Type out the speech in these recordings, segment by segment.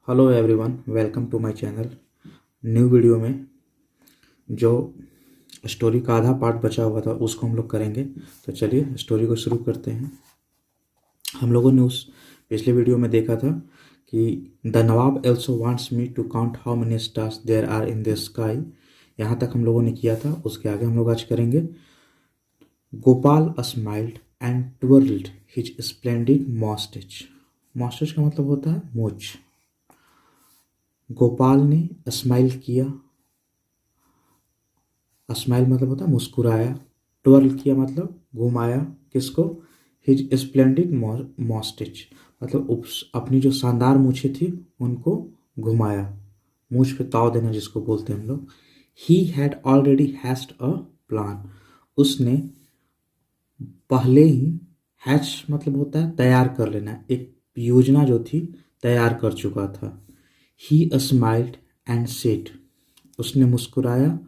Hello everyone, welcome to my channel. New video में जो story का आधा पार्ट बचा हुआ था उसको हम लोग करेंगे। तो चलिए स्टोरी को शुरू करते हैं। हम लोगों ने उस पिछले वीडियो में देखा था कि the Nawab also wants me to count how many stars there are in the sky. यहाँ तक हम लोगों ने किया था, उसके आगे हम लोग आज करेंगे। Gopal smiled and twirled his splendid moustache. Moustache का मतलब होता है मूंछ। गोपाल ने स्माइल किया। स्माइल मतलब होता है मुस्कुराया। ट्वर्ल किया मतलब घुमाया। किसको? हिज स्प्लेंडिड मॉस्टिच मतलब अपनी जो शानदार मूछें थी उनको घुमाया। मूछ पे ताव देना जिसको बोलते हैं हम लोग। He had already hatched a plan. उसने पहले ही, हैच मतलब होता है तैयार कर लेना, एक योजना जो थी तैयार कर चुका था। He smiled and said. उसने मुस्कुराया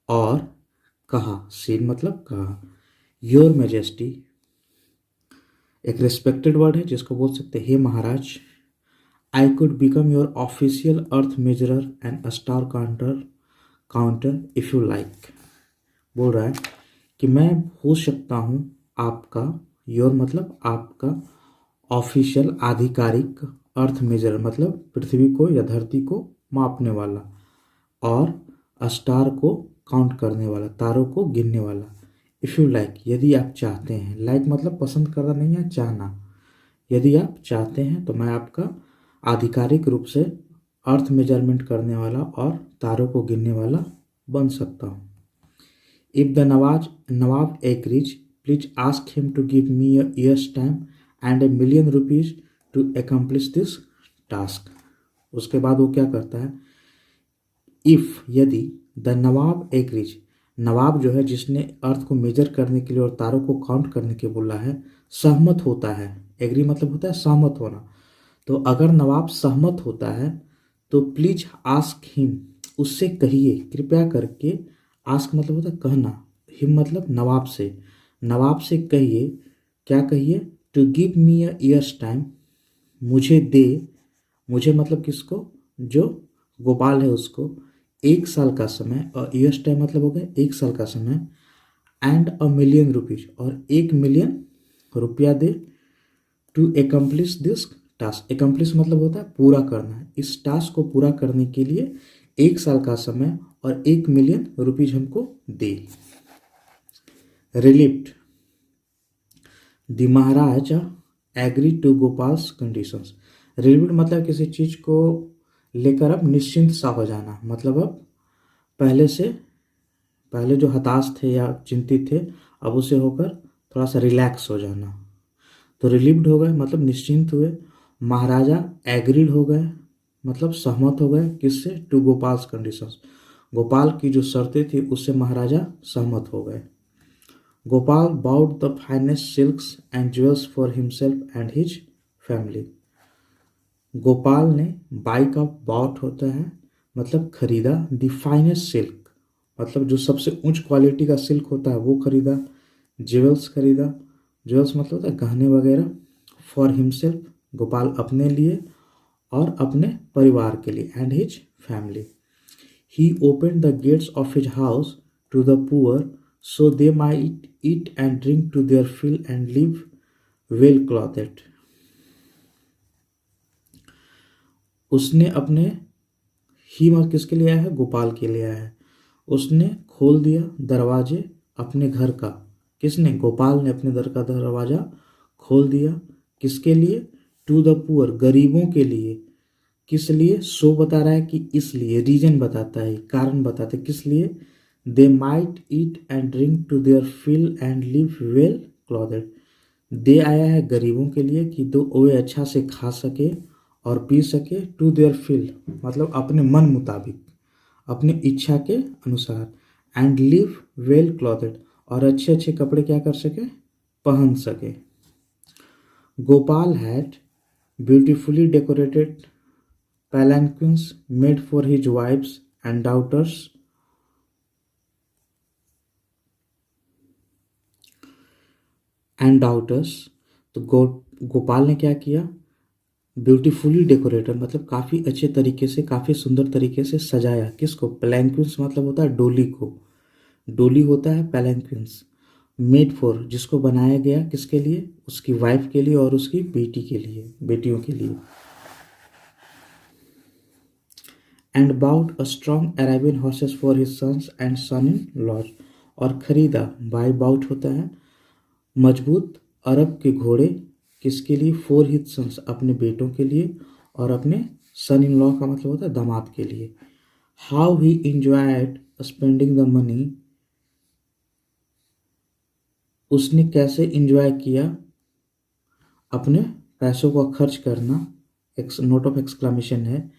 और कहा। सेड मतलब कहा। योर मैजेस्टी एक रिस्पेक्टेड वर्ड है जिसको बोल सकते हैं हे महाराज। I could become your official earth measurer and star counter if you like. बोल रहा है कि मैं हो सकता हूँ आपका, योर मतलब आपका, ऑफिशियल आधिकारिक, अर्थ मेजर मतलब पृथ्वी को या धरती को मापने वाला, और स्टार को काउंट करने वाला, तारों को गिनने वाला। इफ़ यू लाइक यदि आप चाहते हैं। लाइक मतलब पसंद करना नहीं है, चाहना। यदि आप चाहते हैं तो मैं आपका आधिकारिक रूप से अर्थ मेजरमेंट करने वाला और तारों को गिनने वाला बन सकता हूँ। If the Nawab agrees, please ask him to give me a year's time and ₹1,000,000 to accomplish this task. उसके बाद वो क्या करता है? इफ़ यदि द नवाब एग्रीज, नवाब जो है जिसने अर्थ को मेजर करने के लिए और तारों को काउंट करने के बोला है, सहमत होता है। एग्री मतलब होता है सहमत होना। तो अगर नवाब सहमत होता है तो प्लीज आस्क हिम, उससे कहिए कृपया करके। आस्क मतलब होता है कहना, हिम मतलब नवाब से। नवाब से कहिए, क्या कहिए? To give me a year's time, मुझे दे। मुझे मतलब किसको? जो गोपाल है उसको 1 साल का समय। और ईयर्स टाइम मतलब हो गया 1 साल का समय। एंड ₹1,000,000 और 1,000,000 रुपया दे। To accomplish this task. Accomplish मतलब होता है पूरा करना। इस टास्क को पूरा करने के लिए 1 साल का समय और 1,000,000 रुपीज हमको दे। रिलिप्ट the maharaja agree to Gopal's conditions. रिलिप्ट मतलब किसी चीज को लेकर अब निश्चिंत सा हो जाना, मतलब अब पहले से, पहले जो हताश थे या चिंतित थे, अब उसे होकर थोड़ा सा रिलैक्स हो जाना। तो रिलीव्ड हो गए मतलब निश्चिंत हुए। महाराजा एग्रीड हो गए मतलब सहमत हो गए। किससे? टू गोपाल्स कंडीशंस, गोपाल की जो शर्तें थी उससे महाराजा सहमत हो गए। Gopal bowed the finest silks and jewels for himself and his family. Gopal ने, बाई का बाउट होता है मतलब खरीदा। द फाइनेस्ट सिल्क मतलब जो सबसे उच्च क्वालिटी का सिल्क होता है वो खरीदा। ज्वेल्स खरीदा। ज्वेल्स मतलब होता है गहने वगैरह। फॉर हिमसेल्फ गोपाल अपने लिए और अपने परिवार के लिए। And his family. He open the gates of his house to the poor so they might eat and drink to their fill and live well clothed. उसने अपने, ही मत किसके लिए आया है? गोपाल के लिए आया है। उसने खोल दिया दरवाजे अपने घर का। किसने? गोपाल ने अपने घर का दरवाजा खोल दिया। किसके लिए? टू द पुअर, गरीबों के लिए। किस लिए? सो बता रहा है कि इसलिए, रीजन बताता है, कारण बताता है किस लिए। They might eat and drink to their fill and live well clothed. They आया है गरीबों के लिए कि दो वे अच्छा से खा सके और पी सके। टू देयर फिल मतलब अपने मन मुताबिक, अपनी इच्छा के अनुसार। एंड लिव वेल क्लॉथेड और अच्छे अच्छे कपड़े क्या कर सके? पहन सके। Gopal had beautifully decorated palanquins made for his wives and daughters। तो गोपाल ने क्या किया? ब्यूटीफुली डेकोरेटेड मतलब काफ़ी अच्छे तरीके से, काफ़ी सुंदर तरीके से सजाया। किसको? पैलेंक्विन्स मतलब होता है डोली को, डोली होता है पैलेंक्विन्स। मेड फॉर जिसको बनाया गया किसके लिए? उसकी वाइफ के लिए और उसकी बेटी के लिए, बेटियों के लिए। And bought a strong Arabian horses for his sons and son in laws, और खरीदा, बाय बाउट होता है मजबूत अरब के घोड़े, किसके लिए? फॉर हिज सन्स अपने बेटों के लिए, और अपने सन इन लॉ का मतलब होता है दामाद के लिए। How he enjoyed spending the money, उसने कैसे इंजॉय किया अपने पैसों का खर्च करना, एक नोट ऑफ एक्सक्लामेशन है।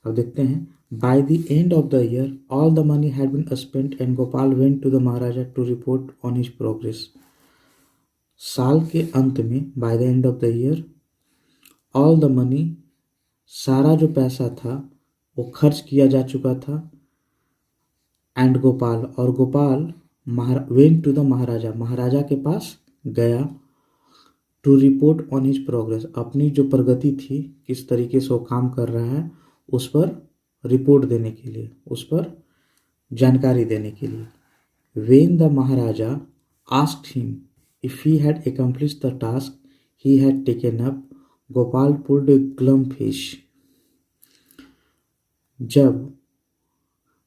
अब देखते हैं। By the end of the year all the money had been spent and Gopal went to the maharaja to report on his progress. साल के अंत में, by the end of the year all the money, सारा जो पैसा था वो खर्च किया जा चुका था। एंड गोपाल, और Gopal went to the maharaja, महाराजा के पास गया। To report on his progress, अपनी जो प्रगति थी, किस तरीके से वो काम कर रहा है, उस पर रिपोर्ट देने के लिए, उस पर जानकारी देने के लिए। When the Maharaja asked him if he had accomplished the task he had taken up, Gopal pulled A glum face. जब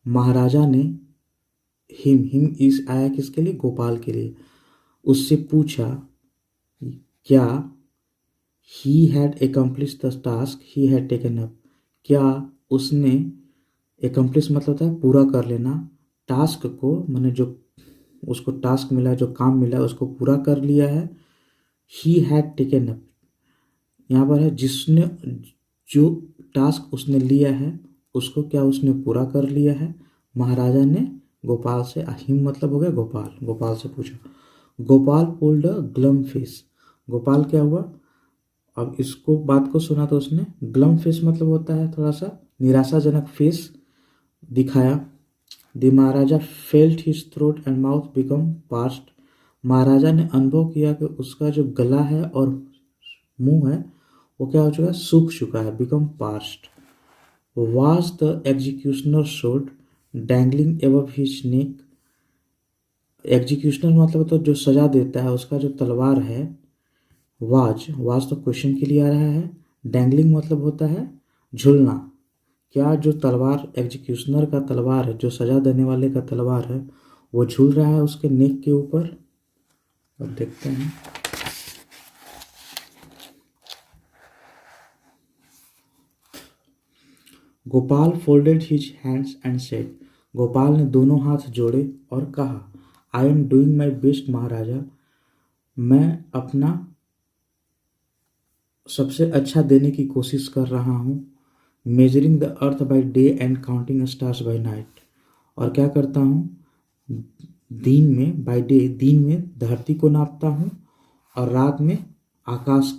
महाराजा ने हिम इस आया किसके लिए? गोपाल के लिए। उससे पूछा क्या he had accomplished the task he had taken up, क्या उसने accomplish मतलब होता है पूरा कर लेना, टास्क को, मैंने जो उसको टास्क मिला, जो काम मिला उसको पूरा कर लिया है। ही हैड टेकन अप यहाँ पर है जिसने, जो टास्क उसने लिया है उसको क्या उसने पूरा कर लिया है। महाराजा ने गोपाल से, हिम मतलब हो गया गोपाल, गोपाल से पूछा। गोपाल पुल्ड अ ग्लम फेस, गोपाल क्या हुआ? अब इसको बात को सुना तो उसने ग्लम फेस मतलब होता है थोड़ा सा निराशाजनक फेस दिखाया। The maharaja felt his throat and mouth become parched, maharaja ने अनुभव किया कि उसका जो गला है और मुंह है वो क्या हो चुका है? सूख चुका है, become पार्स्ट। Was the executioner showed dangling above his neck, executioner मतलब तो जो सजा देता है उसका जो तलवार है, वाज तो क्वेश्चन के लिए आ रहा है। डैंगलिंग मतलब होता है झूलना, क्या जो तलवार एग्जीक्यूशनर का तलवार है, जो सजा देने वाले का तलवार है, वो झूल रहा है उसके नेक के ऊपर? अब देखते हैं। Gopal folded his hands and said, Gopal ने दोनों हाथ जोड़े और कहा, I am doing my best maharaja, मैं अपना सबसे अच्छा देने की कोशिश कर रहा हूँ। Measuring the earth by day and counting stars by night, और क्या करता हूँ? दिन में, बाई डे दिन में धरती को नापता हूँ, और रात में आकाश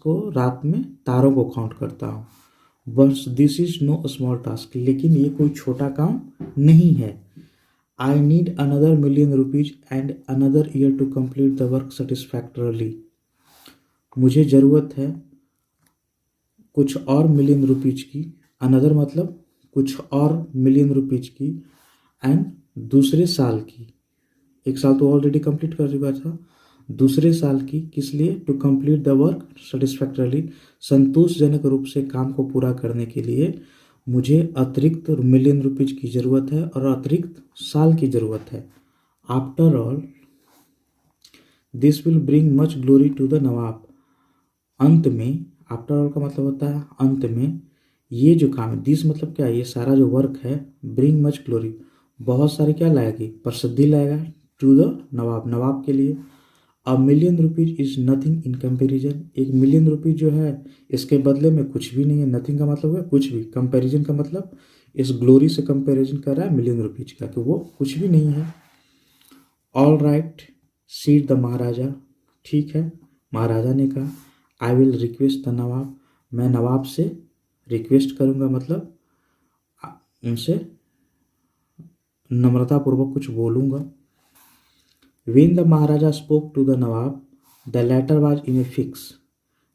को रात में तारों को काउंट करता हूँ। But this is no small task, लेकिन ये कोई छोटा काम नहीं है। I need another million rupees and another year to complete the work satisfactorily, मुझे ज़रूरत है कुछ और मिलियन रुपीज की, अनदर मतलब कुछ और मिलियन रुपीज की, एंड दूसरे साल की, एक साल तो ऑलरेडी कंप्लीट कर चुका था, दूसरे साल की किस लिए? टू कंप्लीट द वर्क सेटिस्फैक्टरली, संतोषजनक रूप से काम को पूरा करने के लिए मुझे अतिरिक्त मिलियन रुपीज की ज़रूरत है और अतिरिक्त साल की ज़रूरत है। After all this will bring much glory to the nawab, अंत में, आफ्टर ऑल का मतलब होता है अंत में, ये जो काम है, दिस मतलब क्या है? ये सारा जो वर्क है, ब्रिंग मच ग्लोरी, बहुत सारी क्या लाएगी? प्रसिद्धि लाएगा। टू द नवाब, नवाब के लिए। A million rupees is nothing in comparison, एक मिलियन रुपीज जो है इसके बदले में कुछ भी नहीं है। नथिंग का मतलब है कुछ भी, कंपेरिजन का मतलब इस ग्लोरी से कंपेरिजन कर रहा है मिलियन रुपीज का, कि वो कुछ भी नहीं है। ऑल राइट सीड द महाराजा, ठीक है, महाराजा ने कहा। आई विल रिक्वेस्ट द नवाब, मैं नवाब से रिक्वेस्ट करूँगा, मतलब उनसे नम्रतापूर्वक कुछ बोलूँगा। When the Maharaja spoke to the Nawab, the latter was in a fix.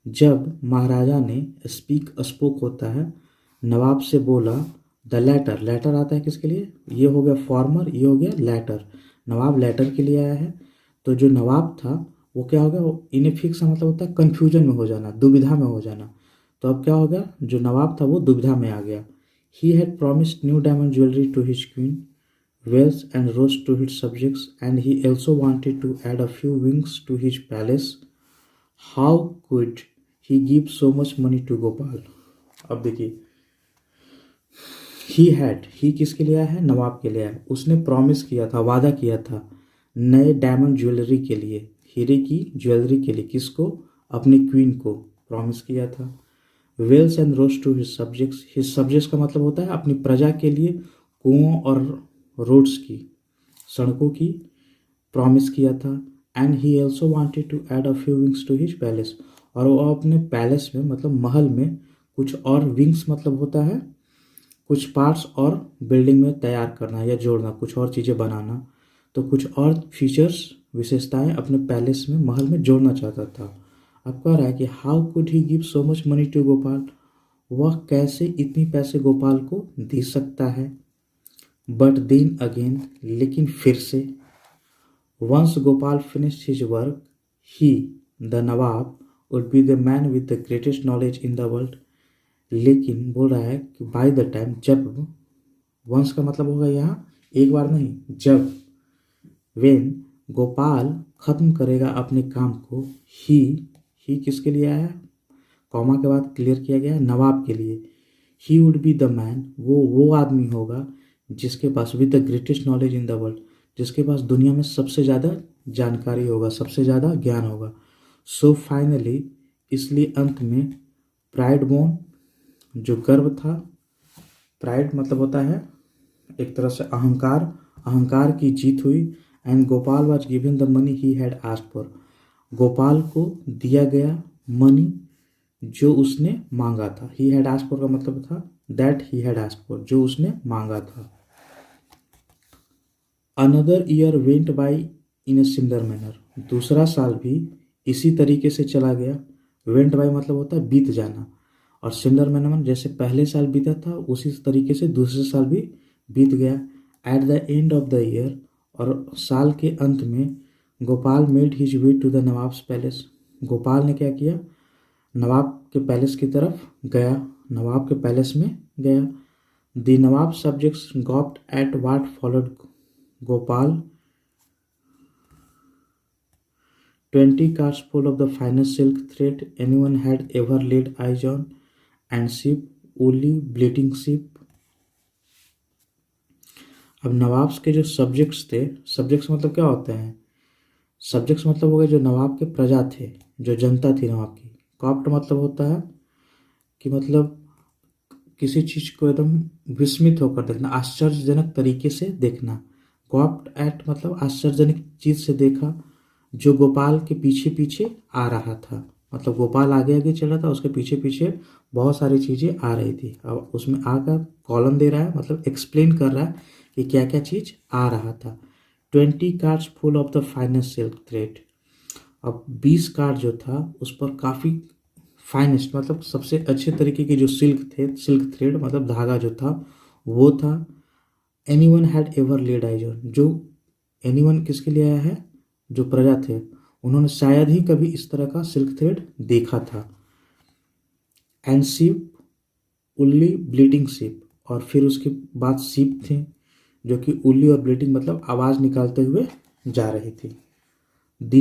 जब महाराजा ने स्पोक होता है, नवाब से बोला द लेटर, लेटर आता है किसके लिए, ये हो गया फॉर्मर, ये हो गया लेटर, नवाब लेटर के लिए आया है। तो जो नवाब था वो क्या हो गया, इनफिक्स का मतलब होता है कन्फ्यूजन में हो जाना, दुविधा में हो जाना। तो अब क्या हो गया, जो नवाब था वो दुविधा में आ गया। He had promised new diamond jewellery to his queen, wealth and rose to his subjects, and he also wanted to add a few wings to his palace. How could he give so much money to Gopal? अब देखिए, ही किसके लिए आया है, नवाब के लिए आया है। उसने प्रॉमिस किया था, वादा किया था नए डायमंड ज्वेलरी के लिए, हीरे की ज्वेलरी के लिए, किसको, अपनी क्वीन को प्रॉमिस किया था। Wells and roads to his subjects का मतलब होता है अपनी प्रजा के लिए कुओं और रोड्स की, सड़कों की प्रॉमिस किया था। And he also wanted to add a few wings to his palace, और वो अपने पैलेस में मतलब महल में कुछ और विंग्स मतलब होता है कुछ पार्ट्स और बिल्डिंग में तैयार करना या जोड़ना, कुछ और चीज़ें बनाना। तो कुछ और फीचर्स विशेषताएं अपने पैलेस में महल में जोड़ना चाहता था। अब कह रहा है कि how could he give so much money to Gopal, वह कैसे इतनी पैसे गोपाल को दे सकता है। बट देन अगेन, लेकिन फिर से, once Gopal finish his work, he the Nawab would be the man with the greatest knowledge in the world. लेकिन बोल रहा है कि बाय द टाइम, जब, वंस का मतलब होगा यहाँ एक बार नहीं, जब, वेन गोपाल खत्म करेगा अपने काम को, ही किसके लिए आया, कॉमा के बाद क्लियर किया गया है, नवाब के लिए। He would be the man, वो आदमी होगा जिसके पास with the greatest knowledge in the world, जिसके पास दुनिया में सबसे ज़्यादा जानकारी होगा, सबसे ज़्यादा ज्ञान होगा। सो फाइनली, इसलिए अंत में, प्राइड बोन, जो गर्व था, प्राइड मतलब होता है एक तरह से अहंकार, अहंकार की जीत हुई। And Gopal was given the money he had asked for, Gopal को दिया गया मनी जो उसने मांगा था। ही हैड आस्क्ड फॉर का मतलब था that he had asked for, जो उसने मांगा था। Another year went by in a similar manner, दूसरा साल भी इसी तरीके से चला गया। वेंट बाई मतलब होता है बीत जाना, और सिमिलर मैनर जैसे पहले साल बीता था उसी तरीके से दूसरे साल भी बीत गया। At the end of the year, और साल के अंत में, Gopal made his way to the Nawab's palace, गोपाल ने क्या किया, नवाब के पैलेस की तरफ गया, नवाब के पैलेस में गया। The nawab subjects gaped at what followed Gopal 20 carts full of the finest silk thread anyone had ever laid eyes on, and sheep, woolly bleating sheep. अब नवाब्स के जो सब्जेक्ट्स थे, सब्जेक्ट्स मतलब क्या होते हैं, सब्जेक्ट्स मतलब हो गए जो नवाब के प्रजा थे, जो जनता थी नवाब की। कॉप्ट मतलब होता है कि मतलब किसी चीज़ को एकदम विस्मित होकर देखना, आश्चर्यजनक तरीके से देखना। कॉप्ट एट मतलब आश्चर्यजनक चीज़ से देखा जो गोपाल के पीछे पीछे आ रहा था, मतलब गोपाल आगे आगे चल रहा था, उसके पीछे पीछे बहुत सारी चीज़ें आ रही थी। अब उसमें आकर कॉलम दे रहा है, मतलब एक्सप्लेन कर रहा है कि क्या क्या चीज़ आ रहा था। 20 cards full of the finest silk thread, अब 20 कार्ड जो था उस पर काफ़ी फाइनेस्ट मतलब सबसे अच्छे तरीके की जो सिल्क थ्रेड मतलब धागा जो था वो था। Anyone had ever laid eyes on, जो एनीवन किसके लिए आया है, जो प्रजा थे उन्होंने शायद ही कभी इस तरह का सिल्क थ्रेड देखा था। एंड शीप, उल्ली ब्लीडिंग शीप, और फिर उसके बाद शीप थे जो कि उल्ली और ब्लीडिंग मतलब आवाज़ निकालते हुए जा रही थी। The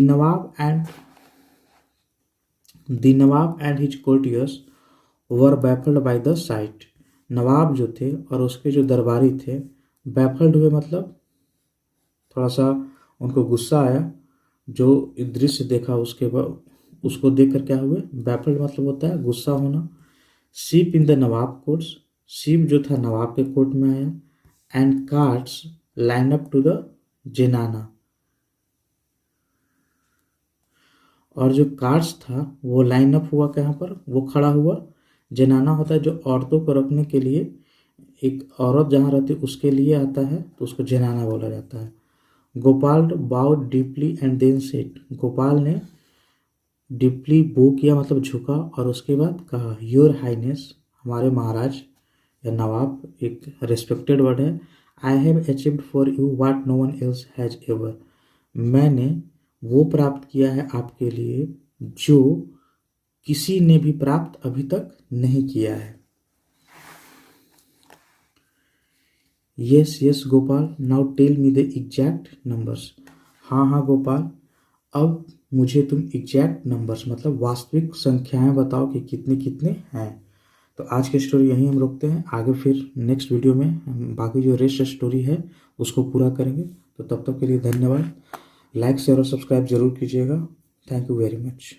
nawab and his courtiers were baffled by the sight, nawab जो थे और उसके जो दरबारी थे बैफल्ड हुए मतलब थोड़ा सा उनको गुस्सा आया, जो दृश्य देखा उसके बाद उसको देखकर क्या हुए, बैफल्ड मतलब होता है गुस्सा होना। Sheep in the nawab courts, sheep जो था नवाब के कोर्ट में आया। And carts line up to the zenana, और जो कार्ड्स था वो लाइन अप हुआ कहाँ पर, वो खड़ा हुआ, जनाना होता है जो औरतों को रखने के लिए, एक औरत जहाँ रहती है उसके लिए आता है तो उसको जनाना बोला जाता है। Gopal bowed deeply and then said, Gopal ने डीपली बो किया मतलब झुका, और उसके बाद कहा योर हाइनेस, हमारे महाराज या नवाब, एक रेस्पेक्टेड वर्ड है। I have achieved for you what no one else has ever, मैंने वो प्राप्त किया है आपके लिए जो किसी ने भी प्राप्त अभी तक नहीं किया है। Yes yes Gopal, now tell me the exact numbers, हाँ हाँ गोपाल, अब मुझे तुम एग्जैक्ट नंबर्स मतलब वास्तविक संख्याएं बताओ कि कितने कितने हैं। तो आज की स्टोरी यहीं हम रोकते हैं, आगे फिर नेक्स्ट वीडियो में हम बाकी जो रेस्ट स्टोरी है उसको पूरा करेंगे। तो तब तक के लिए धन्यवाद, लाइक शेयर और सब्सक्राइब जरूर कीजिएगा। Thank you very much.